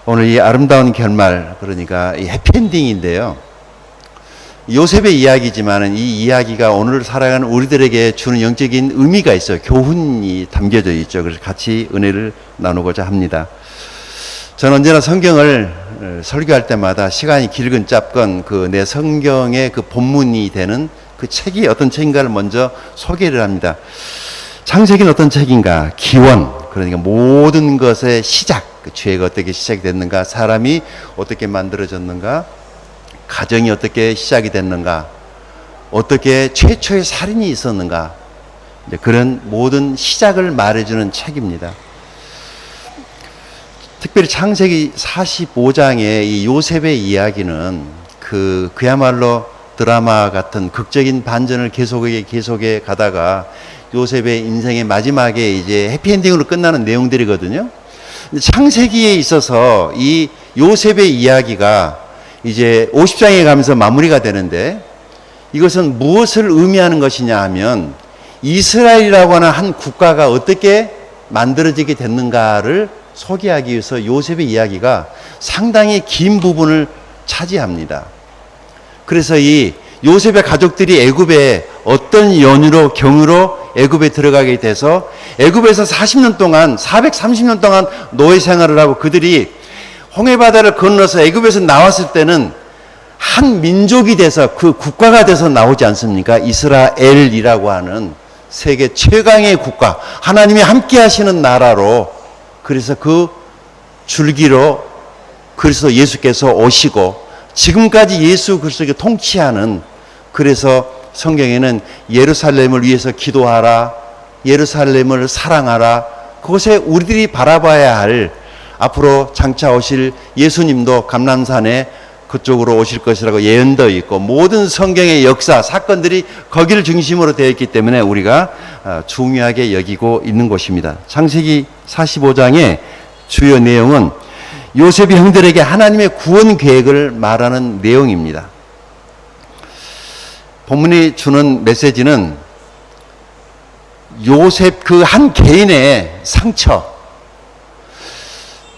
오늘 이 아름다운 결말, 그러니까 이 해피엔딩인데요. 요셉의 이야기지만은 이 이야기가 오늘 살아가는 우리들에게 주는 영적인 의미가 있어요. 교훈이 담겨져 있죠. 그래서 같이 은혜를 나누고자 합니다. 저는 언제나 성경을 설교할 때마다 시간이 길건 짧건 그 내 성경의 그 본문이 되는 그 책이 어떤 책인가를 먼저 소개를 합니다. 창세기는 어떤 책인가? 기원, 그러니까 모든 것의 시작, 그 죄가 어떻게 시작이 됐는가, 사람이 어떻게 만들어졌는가, 가정이 어떻게 시작이 됐는가, 어떻게 최초의 살인이 있었는가, 이제 그런 모든 시작을 말해주는 책입니다. 특별히 창세기 45장의 이 요셉의 이야기는 그야말로 드라마 같은 극적인 반전을 계속해 가다가 요셉의 인생의 마지막에 이제 해피엔딩으로 끝나는 내용들이거든요. 창세기에 있어서 이 요셉의 이야기가 이제 50장에 가면서 마무리가 되는데, 이것은 무엇을 의미하는 것이냐 하면 이스라엘이라고 하는 한 국가가 어떻게 만들어지게 됐는가를 소개하기 위해서 요셉의 이야기가 상당히 긴 부분을 차지합니다. 그래서 이 요셉의 가족들이 애굽에 어떤 연유로 경유로 애굽에 들어가게 돼서 애굽에서 40년 동안 430년 동안 노예 생활을 하고 그들이 홍해바다를 건너서 애굽에서 나왔을 때는 한 민족이 돼서 그 국가가 돼서 나오지 않습니까? 이스라엘이라고 하는 세계 최강의 국가, 하나님이 함께 하시는 나라로, 그래서 그 줄기로 그리스도 예수께서 오시고 지금까지 예수 그리스도가 통치하는, 그래서 성경에는 예루살렘을 위해서 기도하라, 예루살렘을 사랑하라, 그곳에 우리들이 바라봐야 할 앞으로 장차 오실 예수님도 감람산에 그쪽으로 오실 것이라고 예언되어 있고, 모든 성경의 역사, 사건들이 거기를 중심으로 되어 있기 때문에 우리가 중요하게 여기고 있는 곳입니다. 창세기 45장의 주요 내용은 요셉이 형들에게 하나님의 구원 계획을 말하는 내용입니다. 본문이 주는 메시지는 요셉 그 한 개인의 상처,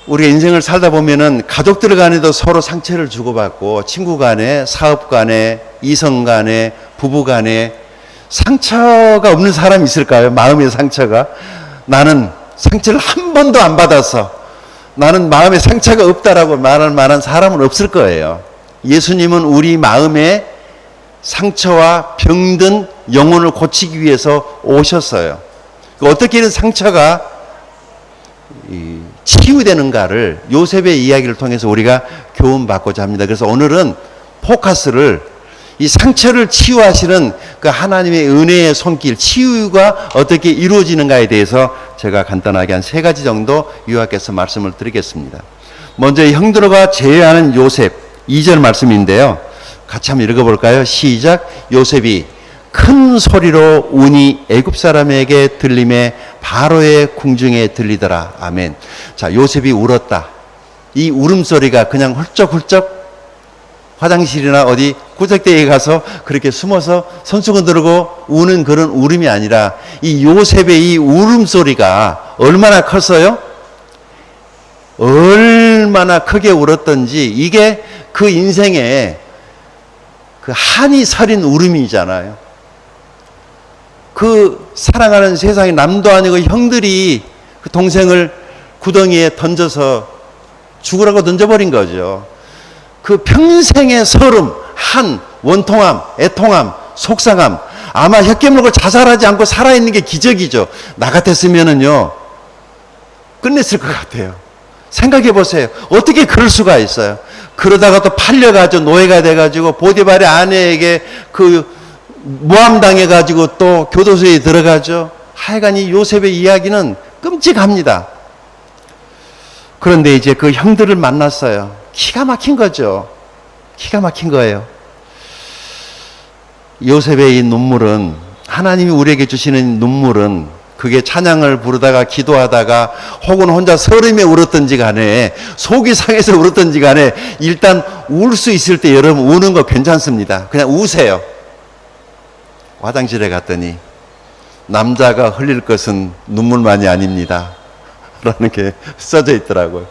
우리가 인생을 살다 보면은 가족들 간에도 서로 상처를 주고받고, 친구 간에, 사업 간에, 이성 간에, 부부 간에 상처가 없는 사람이 있을까요? 마음의 상처가. 나는 상처를 한 번도 안 받아서 나는 마음에 상처가 없다라고 말할 만한 사람은 없을 거예요. 예수님은 우리 마음의 상처와 병든 영혼을 고치기 위해서 오셨어요. 어떻게 이런 상처가 치유되는가를 요셉의 이야기를 통해서 우리가 교훈받고자 합니다. 그래서 오늘은 포커스를 이 상처를 치유하시는 그 하나님의 은혜의 손길, 치유가 어떻게 이루어지는가에 대해서 제가 간단하게 한 3가지 정도 요약해서 말씀을 드리겠습니다. 먼저 형들과 제외하는 요셉, 2절 말씀인데요. 같이 한번 읽어볼까요? 시작. 요셉이 큰 소리로 운이 애굽 사람에게 들림에 바로의 궁중에 들리더라. 아멘. 자, 요셉이 울었다. 이 울음소리가 그냥 훌쩍훌쩍 화장실이나 어디 구석대에 가서 그렇게 숨어서 손수건 들고 우는 그런 울음이 아니라, 이 요셉의 이 울음소리가 얼마나 컸어요? 얼마나 크게 울었던지, 이게 그 인생에 그 한이 서린 울음이잖아요. 그 사랑하는 세상에 남도 아니고 형들이 그 동생을 구덩이에 던져서 죽으라고 던져버린 거죠. 그 평생의 서름, 한, 원통함, 애통함, 속상함, 아마 혀 깨물고 자살하지 않고 살아있는 게 기적이죠. 나 같았으면은요 끝냈을 것 같아요. 생각해 보세요. 어떻게 그럴 수가 있어요? 그러다가 또 팔려가지고 노예가 돼가지고 보디발의 아내에게 그 모함당해가지고 또 교도소에 들어가죠. 하여간 이 요셉의 이야기는 끔찍합니다. 그런데 이제 그 형들을 만났어요. 기가 막힌 거죠. 기가 막힌 거예요. 요셉의 이 눈물은, 하나님이 우리에게 주시는 눈물은, 그게 찬양을 부르다가 기도하다가 혹은 혼자 서름에 울었던지 간에 속이 상해서 울었던지 간에 일단 울 수 있을 때 여러분 우는 거 괜찮습니다. 그냥 우세요. 화장실에 갔더니 남자가 흘릴 것은 눈물만이 아닙니다 라는 게 써져 있더라고요.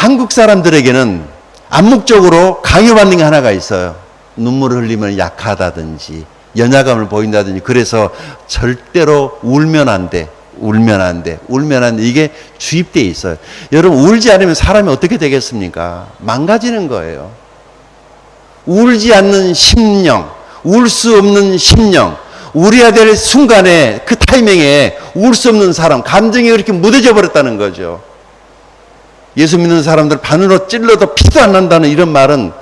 한국 사람들에게는 암묵적으로 강요받는 게 하나가 있어요. 눈물을 흘리면 약하다든지 연약함을 보인다든지, 그래서 절대로 울면 안 돼. 울면 안 돼. 울면 안 돼. 이게 주입되어 있어요. 여러분, 울지 않으면 사람이 어떻게 되겠습니까? 망가지는 거예요. 울지 않는 심령, 울 수 없는 심령, 울어야 될 순간에 그 타이밍에 울 수 없는 사람, 감정이 그렇게 무뎌져 버렸다는 거죠. 예수 믿는 사람들 바늘로 찔러도 피도 안 난다는 이런 말은,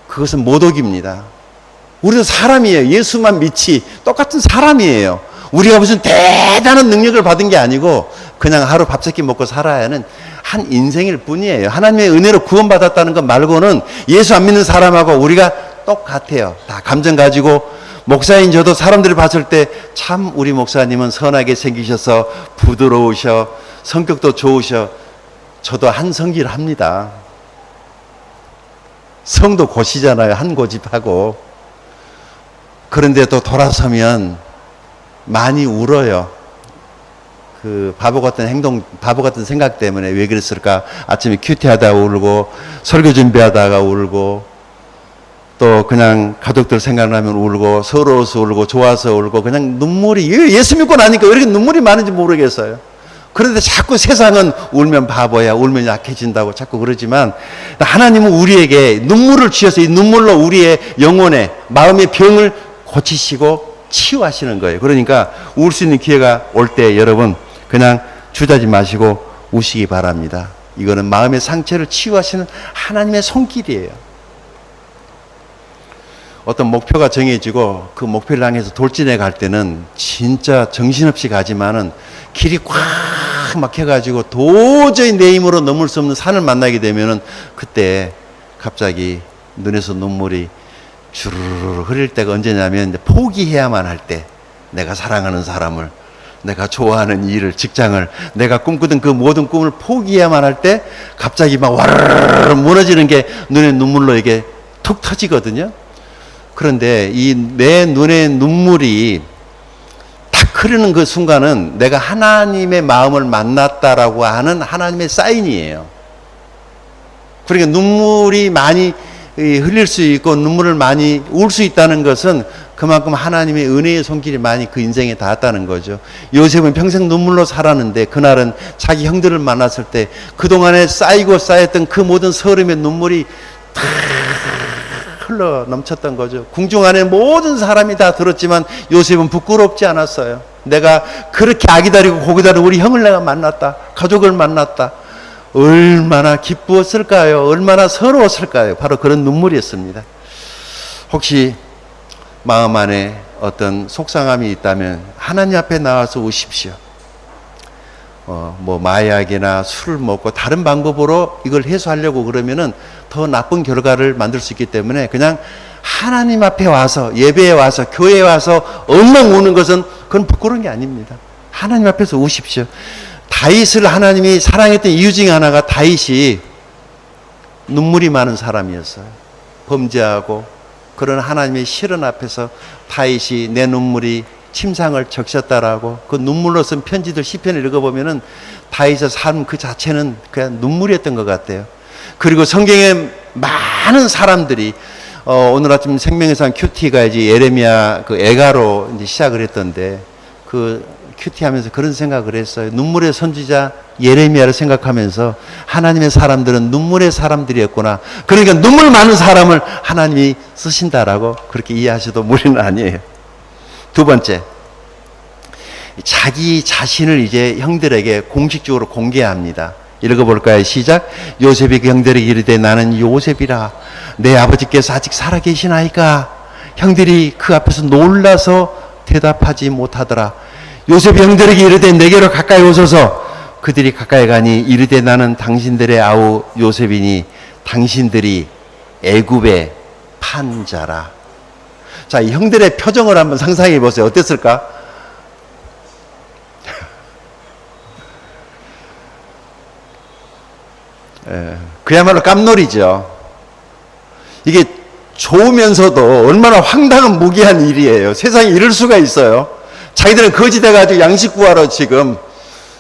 그것은 모독입니다. 우리는 사람이에요. 예수만 믿지 똑같은 사람이에요. 우리가 무슨 대단한 능력을 받은 게 아니고 그냥 하루 밥 세 끼 먹고 살아야 하는 한 인생일 뿐이에요. 하나님의 은혜로 구원받았다는 것 말고는 예수 안 믿는 사람하고 우리가 똑같아요. 다 감정 가지고. 목사인 저도 사람들이 봤을 때 참 우리 목사님은 선하게 생기셔서 부드러우셔, 성격도 좋으셔. 저도 한 성기를 합니다. 성도 고시잖아요. 한 고집하고. 그런데 또 돌아서면 많이 울어요. 그 바보 같은 행동, 바보 같은 생각 때문에 왜 그랬을까? 아침에 큐티하다가 울고, 설교 준비하다가 울고, 또 그냥 가족들 생각나면 울고, 서러워서 울고, 좋아서 울고, 그냥 눈물이, 예수 믿고 나니까 왜 이렇게 눈물이 많은지 모르겠어요. 그런데 자꾸 세상은 울면 바보야, 울면 약해진다고 자꾸 그러지만, 하나님은 우리에게 눈물을 주셔서 이 눈물로 우리의 영혼의, 마음의 병을 고치시고 치유하시는 거예요. 그러니까 울 수 있는 기회가 올 때 여러분 그냥 주저하지 마시고 우시기 바랍니다. 이거는 마음의 상처를 치유하시는 하나님의 손길이에요. 어떤 목표가 정해지고 그 목표를 향해서 돌진해 갈 때는 진짜 정신없이 가지만은 길이 꽉 막혀가지고 도저히 내 힘으로 넘을 수 없는 산을 만나게 되면은 그때 갑자기 눈에서 눈물이 주르르 흐릴 때가 언제냐면 포기해야만 할 때, 내가 사랑하는 사람을, 내가 좋아하는 일을, 직장을, 내가 꿈꾸던 그 모든 꿈을 포기해야만 할 때 갑자기 막 와르르 무너지는 게 눈에 눈물로 이게 툭 터지거든요. 그런데 이 내 눈에 눈물이 탁 흐르는 그 순간은 내가 하나님의 마음을 만났다라고 하는 하나님의 사인이에요. 그러니까 눈물이 많이 흘릴 수 있고 눈물을 많이 울 수 있다는 것은 그만큼 하나님의 은혜의 손길이 많이 그 인생에 닿았다는 거죠. 요셉은 평생 눈물로 살았는데 그날은 자기 형들을 만났을 때 그동안에 쌓이고 쌓였던 그 모든 서름의 눈물이 다 흘러 넘쳤던 거죠. 궁중 안에 모든 사람이 다 들었지만 요셉은 부끄럽지 않았어요. 내가 그렇게 아기 다리고 고기 다리고 우리 형을 내가 만났다, 가족을 만났다. 얼마나 기쁘었을까요? 얼마나 서러웠을까요? 바로 그런 눈물이었습니다. 혹시 마음 안에 어떤 속상함이 있다면 하나님 앞에 나와서 우십시오. 뭐 마약이나 술을 먹고 다른 방법으로 이걸 해소하려고 그러면은 더 나쁜 결과를 만들 수 있기 때문에 그냥 하나님 앞에 와서, 예배에 와서, 교회에 와서 엉엉 우는 것은 그건 부끄러운 게 아닙니다. 하나님 앞에서 우십시오. 다윗을 하나님이 사랑했던 이유 중에 하나가 다윗이 눈물이 많은 사람이었어요. 범죄하고 그런 하나님의 시련 앞에서 다윗이 내 눈물이 침상을 적셨다라고 그 눈물로 쓴 편지들 시편을 읽어보면은 다윗의 삶 그 자체는 그냥 눈물이었던 것 같아요. 그리고 성경에 많은 사람들이 오늘 아침 생명의상 큐티가 이제 예레미야 그 애가로 이제 시작을 했던데 그 큐티 하면서 그런 생각을 했어요. 눈물의 선지자 예레미야를 생각하면서 하나님의 사람들은 눈물의 사람들이었구나. 그러니까 눈물 많은 사람을 하나님이 쓰신다라고 그렇게 이해하셔도 무리는 아니에요. 두 번째, 자기 자신을 이제 형들에게 공식적으로 공개합니다. 읽어볼까요? 시작. 요셉이 그 형들에게 이르되 나는 요셉이라. 내 아버지께서 아직 살아계시나이까? 형들이 그 앞에서 놀라서 대답하지 못하더라. 요셉이 형들에게 이르되 내게로 가까이 오소서. 그들이 가까이 가니 이르되 나는 당신들의 아우 요셉이니 당신들이 애굽의 판자라. 자, 이 형들의 표정을 한번 상상해 보세요. 어땠을까? 그야말로 깜놀이죠. 이게 좋으면서도 얼마나 황당한 무기한 일이에요. 세상에 이럴 수가 있어요. 자기들은 거지돼가지고 양식 구하러 지금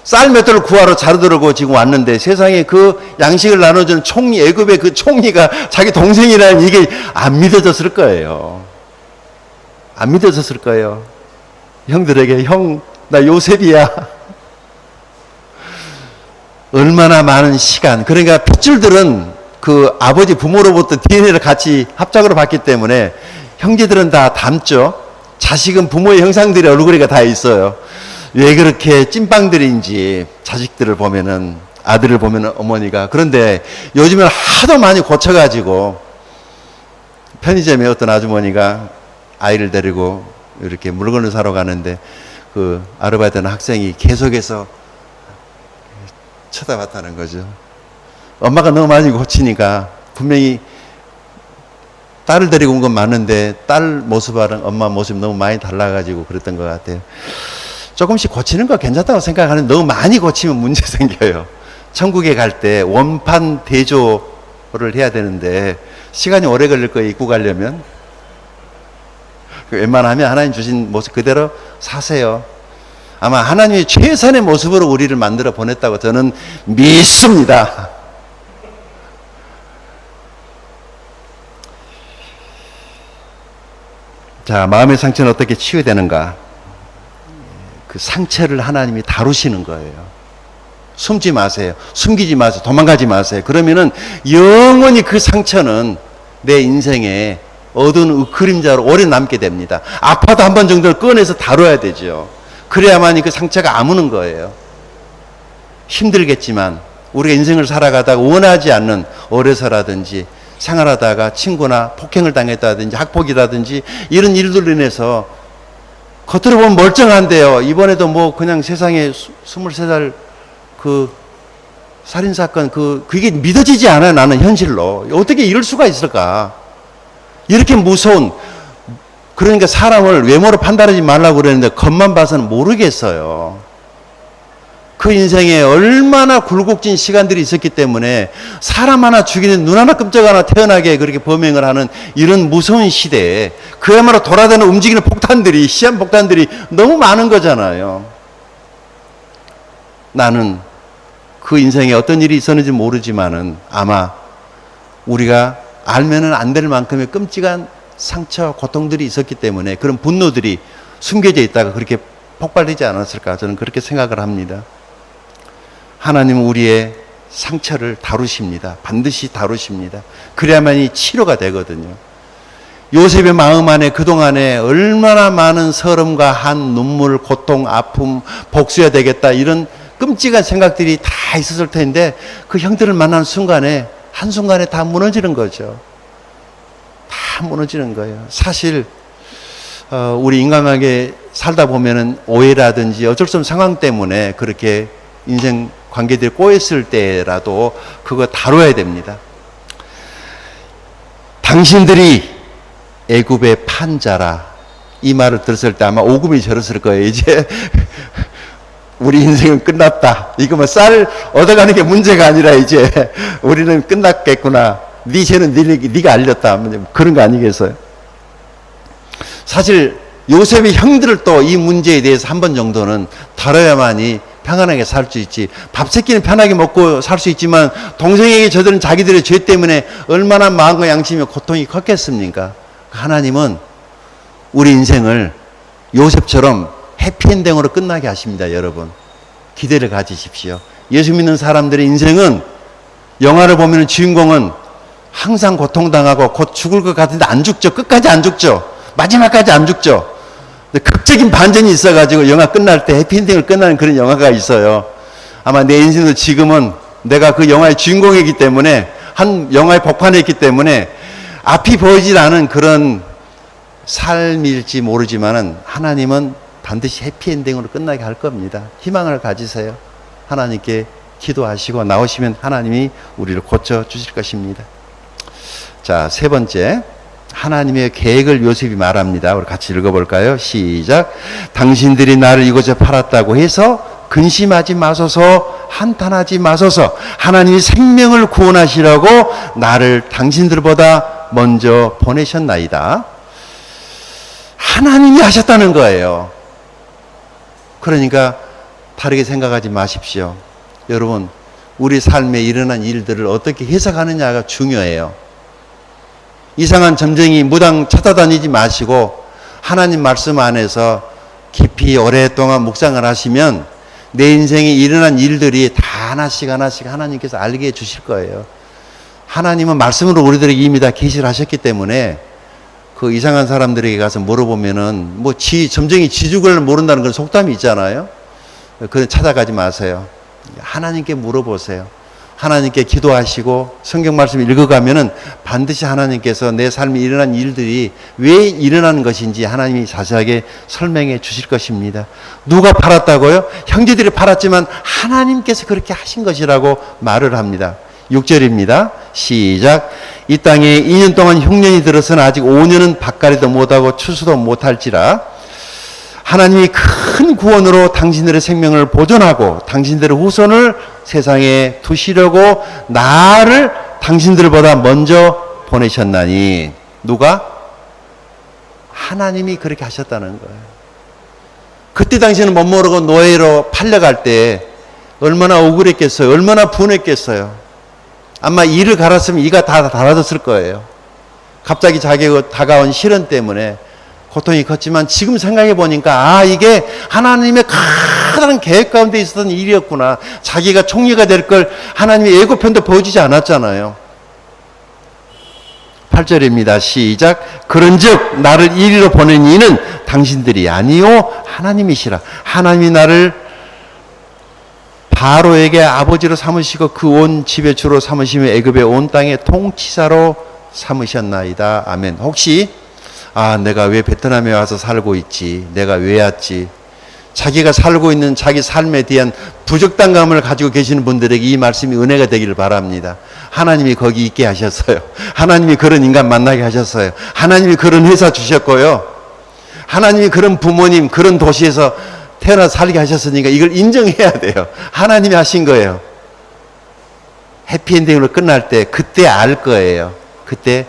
쌀 몇 돌을 구하러 자르더라고 지금 왔는데 세상에 그 양식을 나눠주는 총리, 애굽의 그 총리가 자기 동생이라는 이게 안 믿어졌을 거예요. 안 믿어졌을 거예요. 형들에게 형, 나 요셉이야. 얼마나 많은 시간. 그러니까 핏줄들은 그 아버지 부모로부터 DNA를 같이 합작으로 받기 때문에 형제들은 다 닮죠. 자식은 부모의 형상들이 얼굴에 다 있어요. 왜 그렇게 찐빵들인지 자식들을 보면은 아들을 보면은 어머니가 그런데 요즘은 하도 많이 고쳐가지고 편의점에 어떤 아주머니가 아이를 데리고 이렇게 물건을 사러 가는데 그 아르바이트하는 학생이 계속해서 쳐다봤다는 거죠. 엄마가 너무 많이 고치니까 분명히 딸을 데리고 온 건 맞는데 딸 모습하고 엄마 모습이 너무 많이 달라가지고 그랬던 것 같아요. 조금씩 고치는 거 괜찮다고 생각하는데 너무 많이 고치면 문제 생겨요. 천국에 갈 때 원판 대조를 해야 되는데 시간이 오래 걸릴 거예요. 입고 가려면. 웬만하면 하나님 주신 모습 그대로 사세요. 아마 하나님이 최선의 모습으로 우리를 만들어 보냈다고 저는 믿습니다. 자, 마음의 상처는 어떻게 치유되는가? 그 상처를 하나님이 다루시는 거예요. 숨지 마세요. 숨기지 마세요. 도망가지 마세요. 그러면은 영원히 그 상처는 내 인생에 어두운 그림자로 오래 남게 됩니다. 아파도 한 번 정도는 꺼내서 다뤄야 되죠. 그래야만이 그 상처가 아무는 거예요. 힘들겠지만 우리가 인생을 살아가다가 원하지 않는 어려서라든지 생활하다가 친구나 폭행을 당했다든지 학폭이라든지 이런 일들로 인해서 겉으로 보면 멀쩡한데요. 이번에도 뭐 그냥 세상에 23살 그 살인사건 그게 믿어지지 않아요. 나는 현실로. 어떻게 이럴 수가 있을까? 이렇게 무서운, 그러니까 사람을 외모로 판단하지 말라고 그랬는데 겉만 봐서는 모르겠어요. 그 인생에 얼마나 굴곡진 시간들이 있었기 때문에 사람 하나 죽이는 눈 하나 끔찍 하나 태어나게 그렇게 범행을 하는 이런 무서운 시대에 그야말로 돌아다니는 움직이는 폭탄들이, 시한폭탄들이 너무 많은 거잖아요. 나는 그 인생에 어떤 일이 있었는지 모르지만은 아마 우리가 알면은 안 될 만큼의 끔찍한 상처, 고통들이 있었기 때문에 그런 분노들이 숨겨져 있다가 그렇게 폭발되지 않았을까 저는 그렇게 생각을 합니다. 하나님은 우리의 상처를 다루십니다. 반드시 다루십니다. 그래야만이 치료가 되거든요. 요셉의 마음 안에 그동안에 얼마나 많은 서름과 한 눈물, 고통, 아픔, 복수해야 되겠다 이런 끔찍한 생각들이 다 있었을 텐데 그 형들을 만난 순간에 한순간에 다 무너지는 거죠. 다 무너지는 거예요. 사실 우리 인간관계 살다 보면은 오해라든지 어쩔 수 없는 상황 때문에 그렇게 인생 관계들이 꼬였을 때라도 그거 다뤄야 됩니다. 당신들이 애굽의 판자라 이 말을 들었을 때 아마 오금이 저렸을 거예요. 이제 우리 인생은 끝났다. 이거 뭐 쌀 얻어가는 게 문제가 아니라 이제 우리는 끝났겠구나. 네 죄는 네가 알렸다. 그런 거 아니겠어요? 사실 요셉의 형들을 또 이 문제에 대해서 한 번 정도는 다뤄야만이 평안하게 살 수 있지. 밥 새끼는 편하게 먹고 살 수 있지만 동생에게 저들은 자기들의 죄 때문에 얼마나 마음과 양심이 고통이 컸겠습니까? 하나님은 우리 인생을 요셉처럼 해피엔딩으로 끝나게 하십니다. 여러분 기대를 가지십시오. 예수 믿는 사람들의 인생은 영화를 보면 주인공은 항상 고통당하고 곧 죽을 것 같은데 안 죽죠. 끝까지 안 죽죠. 마지막까지 안 죽죠. 극적인 반전이 있어가지고 영화 끝날 때 해피엔딩을 끝나는 그런 영화가 있어요. 아마 내 인생도 지금은 내가 그 영화의 주인공이기 때문에 한 영화에 복판에 있기 때문에 앞이 보이질 않은 그런 삶일지 모르지만은 하나님은 반드시 해피엔딩으로 끝나게 할 겁니다. 희망을 가지세요. 하나님께 기도하시고 나오시면 하나님이 우리를 고쳐주실 것입니다. 자, 세 번째. 하나님의 계획을 요셉이 말합니다. 우리 같이 읽어볼까요? 시작. 당신들이 나를 이곳에 팔았다고 해서 근심하지 마소서, 한탄하지 마소서. 하나님이 생명을 구원하시라고 나를 당신들보다 먼저 보내셨나이다. 하나님이 하셨다는 거예요. 그러니까 다르게 생각하지 마십시오. 여러분, 우리 삶에 일어난 일들을 어떻게 해석하느냐가 중요해요. 이상한 점쟁이 무당 찾아다니지 마시고 하나님 말씀 안에서 깊이 오랫동안 묵상을 하시면 내 인생에 일어난 일들이 다 하나씩 하나씩 하나님께서 알게 해 주실 거예요. 하나님은 말씀으로 우리들에게 이미 다 계시를 하셨기 때문에 그 이상한 사람들에게 가서 물어보면은 뭐 점쟁이 지죽을 모른다는 그런 속담이 있잖아요. 그건 찾아가지 마세요. 하나님께 물어보세요. 하나님께 기도하시고 성경 말씀 읽어가면은 반드시 하나님께서 내 삶에 일어난 일들이 왜 일어나는 것인지 하나님이 자세하게 설명해 주실 것입니다. 누가 팔았다고요? 형제들이 팔았지만 하나님께서 그렇게 하신 것이라고 말을 합니다. 6절입니다. 시작. 이 땅에 2년 동안 흉년이 들어서는 아직 5년은 밭갈이도 못하고 추수도 못할지라 하나님이 큰 구원으로 당신들의 생명을 보존하고 당신들의 후손을 세상에 두시려고 나를 당신들보다 먼저 보내셨나니. 누가? 하나님이 그렇게 하셨다는 거예요. 그때 당시에는 못 모르고 노예로 팔려갈 때 얼마나 억울했겠어요. 얼마나 분했겠어요. 아마 이를 갈았으면 이가 다 달아졌을 거예요. 갑자기 자기가 다가온 시련 때문에 고통이 컸지만 지금 생각해 보니까 이게 하나님의 커다란 계획 가운데 있었던 일이었구나. 자기가 총리가 될 걸 하나님이 예고편도 보여주지 않았잖아요. 8절입니다. 시작. 그런즉 나를 이리로 보낸 이는 당신들이 아니요 하나님이시라. 하나님이 나를 바로에게 아버지로 삼으시고 그 온 집의 주로 삼으시며 애굽의 온 땅의 통치자로 삼으셨나이다. 아멘. 혹시 내가 왜 베트남에 와서 살고 있지? 내가 왜 왔지? 자기가 살고 있는 자기 삶에 대한 부적당감을 가지고 계시는 분들에게 이 말씀이 은혜가 되기를 바랍니다. 하나님이 거기 있게 하셨어요. 하나님이 그런 인간 만나게 하셨어요. 하나님이 그런 회사 주셨고요. 하나님이 그런 부모님, 그런 도시에서 태어나 살게 하셨으니까 이걸 인정해야 돼요. 하나님이 하신 거예요. 해피엔딩으로 끝날 때 그때 알 거예요. 그때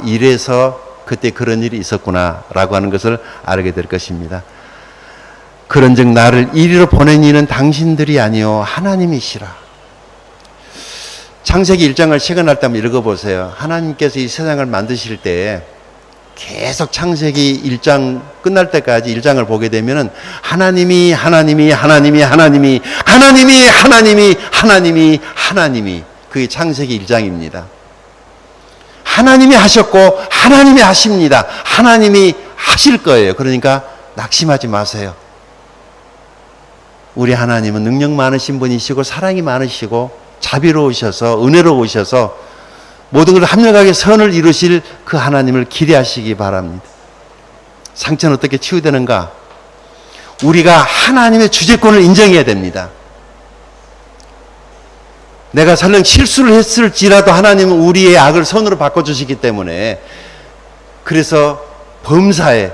이래서 그때 그런 일이 있었구나 라고 하는 것을 알게 될 것입니다. 그런즉 나를 이리로 보낸 이는 당신들이 아니요 하나님이시라. 창세기 1장을 시간할 때 한번 읽어보세요. 하나님께서 이 세상을 만드실 때 계속 창세기 1장 끝날 때까지 1장을 보게 되면은 하나님이 그게 창세기 1장입니다. 하나님이 하셨고 하나님이 하십니다. 하나님이 하실 거예요. 그러니까 낙심하지 마세요. 우리 하나님은 능력 많으신 분이시고 사랑이 많으시고 자비로우셔서 은혜로우셔서 모든 걸 합력하게 선을 이루실 그 하나님을 기대하시기 바랍니다. 상처는 어떻게 치유되는가? 우리가 하나님의 주재권을 인정해야 됩니다. 내가 설령 실수를 했을지라도 하나님은 우리의 악을 선으로 바꿔주시기 때문에 그래서 범사에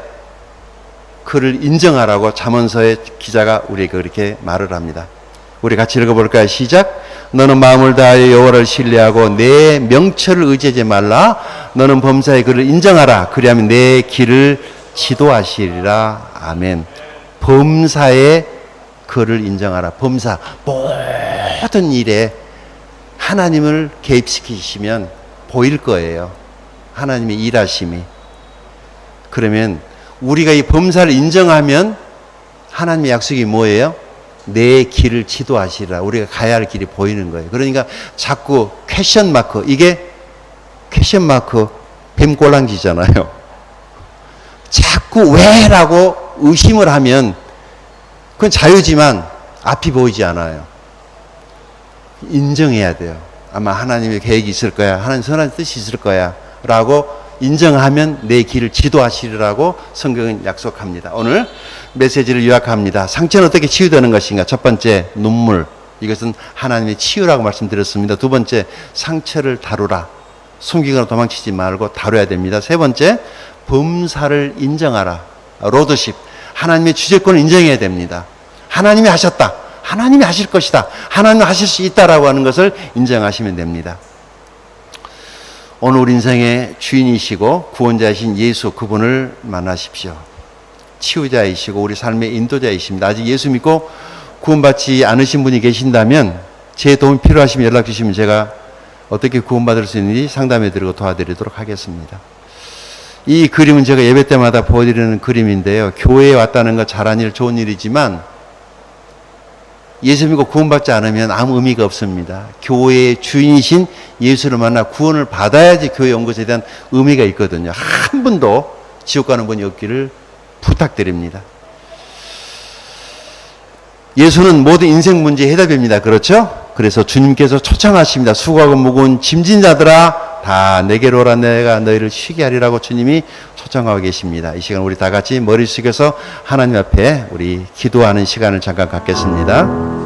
그를 인정하라고 잠언서의 기자가 우리에게 그렇게 말을 합니다. 우리 같이 읽어볼까요? 시작. 너는 마음을 다하여 여호와를 신뢰하고 내 명철을 의지하지 말라. 너는 범사에 그를 인정하라. 그리하면 내 길을 지도하시리라. 아멘. 범사에 그를 인정하라. 범사 모든 일에 하나님을 개입시키시면 보일 거예요. 하나님의 일하심이. 그러면 우리가 이 범사를 인정하면 하나님의 약속이 뭐예요? 내 길을 지도하시라. 우리가 가야 할 길이 보이는 거예요. 그러니까 자꾸 퀘션 마크, 이게 퀘션 마크 뱀꼴랑지잖아요. 자꾸 왜라고 의심을 하면 그건 자유지만 앞이 보이지 않아요. 인정해야 돼요. 아마 하나님의 계획이 있을 거야. 하나님 선한 뜻이 있을 거야. 라고 인정하면 내 길을 지도하시리라고 성경은 약속합니다. 오늘 메시지를 요약합니다. 상처는 어떻게 치유되는 것인가? 첫 번째, 눈물. 이것은 하나님의 치유라고 말씀드렸습니다. 두 번째, 상처를 다루라. 숨기거나 도망치지 말고 다뤄야 됩니다. 세 번째, 범사를 인정하라. 로드십. 하나님의 주재권을 인정해야 됩니다. 하나님이 하셨다. 하나님이 하실 것이다. 하나님이 하실 수 있다라고 하는 것을 인정하시면 됩니다. 오늘 우리 인생의 주인이시고 구원자이신 예수, 그분을 만나십시오. 치유자이시고 우리 삶의 인도자이십니다. 아직 예수 믿고 구원받지 않으신 분이 계신다면 제 도움이 필요하시면 연락 주시면 제가 어떻게 구원받을 수 있는지 상담해 드리고 도와드리도록 하겠습니다. 이 그림은 제가 예배 때마다 보여드리는 그림인데요. 교회에 왔다는 거 잘한 일, 좋은 일이지만 예수 믿고 구원받지 않으면 아무 의미가 없습니다. 교회의 주인이신 예수를 만나 구원을 받아야지 교회 온 것에 대한 의미가 있거든요. 한 분도 지옥 가는 분이 없기를 부탁드립니다. 예수는 모든 인생 문제의 해답입니다. 그렇죠? 그래서 주님께서 초청하십니다. 수고하고 무거운 짐진 자들아 다 내게로 오라 내가 너희를 쉬게 하리라고 주님이 초청하고 계십니다. 이 시간 우리 다 같이 머리 숙여서 하나님 앞에 우리 기도하는 시간을 잠깐 갖겠습니다.